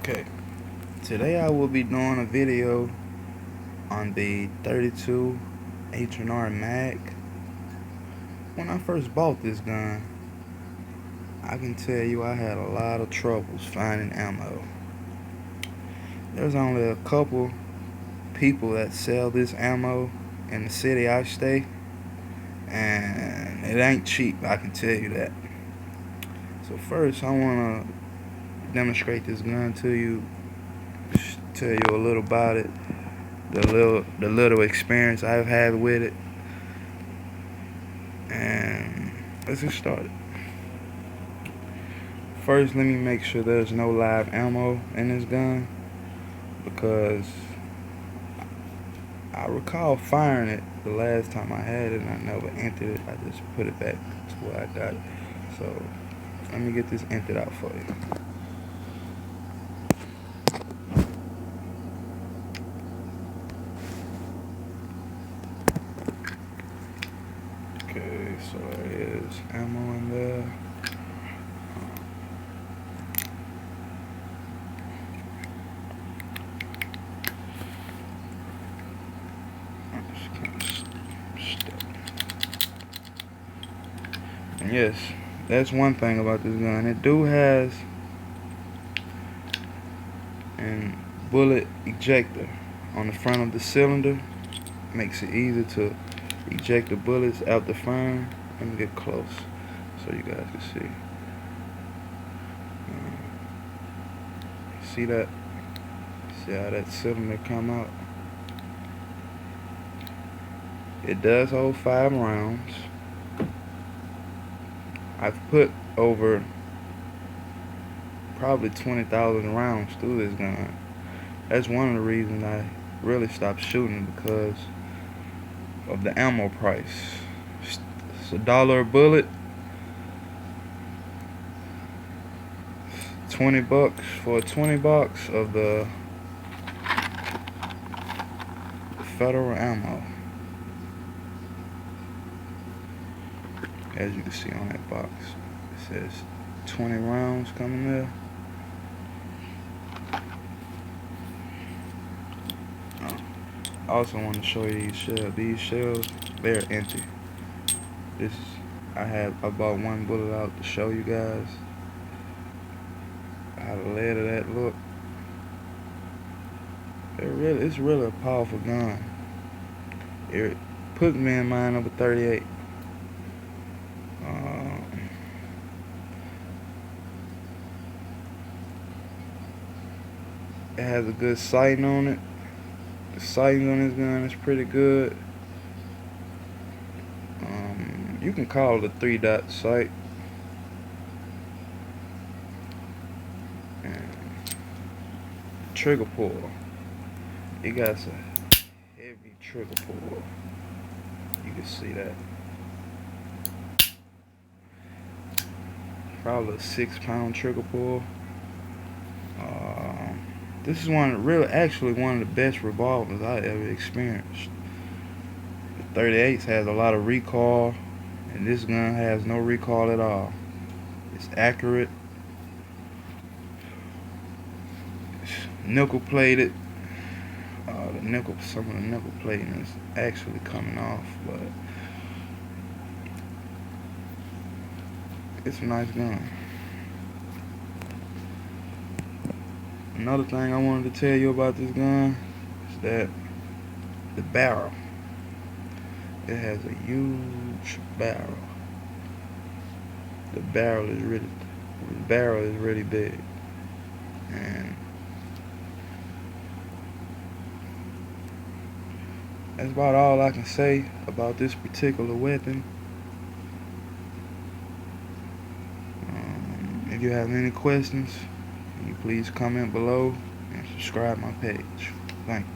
Okay, today I will be doing a video on the 32 H&R Mag. When I first bought this gun, I can tell you I had a lot of troubles finding ammo. There's only a couple people that sell this ammo in the city I stay, and it ain't cheap, I can tell you that. So first I want to demonstrate this gun to you, tell you a little about it, the little experience I've had with it, and let's get started. First, let me make sure there's no live ammo in this gun, because I recall firing it the last time I had it and I never emptied it. I just put it back to where I got it. So let me get this emptied out for you. Okay, so there is ammo in there. And yes, that's one thing about this gun. It has a bullet ejector on the front of the cylinder. Makes it easy to eject the bullets out the frame. Let me get close so you guys can see. See that? See how that cylinder come out? It does hold 5 rounds. I've put over probably 20,000 rounds through this gun. That's one of the reasons I really stopped shooting, because of the ammo price. It's $1 a bullet. 20 bucks for 20 bucks of the federal ammo. As you can see on that box, it says 20 rounds coming there. I also want to show you these shells. These shells, they're empty. I bought one bullet out to show you guys how the lead of that look. It's really a powerful gun. It puts me in mind of a 38. It has a good sighting on it. The sighting on this gun is pretty good. You can call it a 3-dot sight. And trigger pull. It got a heavy trigger pull. You can see that. Probably a 6-pound trigger pull. This is actually one of the best revolvers I ever experienced. The 38s has a lot of recoil, and this gun has no recoil at all. It's accurate. It's nickel plated. Some of the nickel plating is actually coming off, but it's a nice gun. Another thing I wanted to tell you about this gun is that the barrel. It has a huge barrel. The barrel is really big, and that's about all I can say about this particular weapon. If you have any questions, can you please comment below and subscribe my page. Thank you.